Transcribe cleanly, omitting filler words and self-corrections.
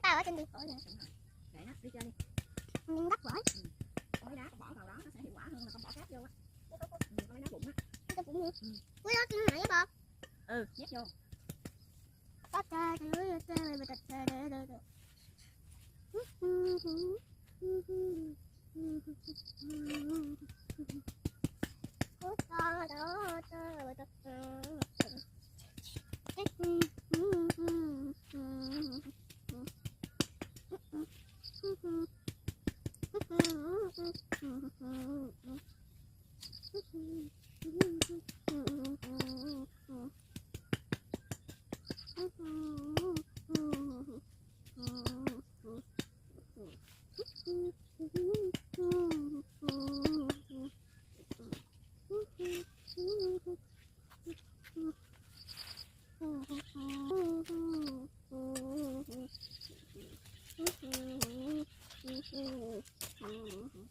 cái tao ở trên đi. Để nó đi chơi đi. Nhưng đắt quá. Con lấy đá con bỏ vào đó nó sẽ hiệu quả hơn là con bỏ cát vô á. Con lấy đá bụng á. Cái bụng đi. Ui đó trên này bò. Nhét vô. Có trời ơi trời mà trời trời. Mm-hmm.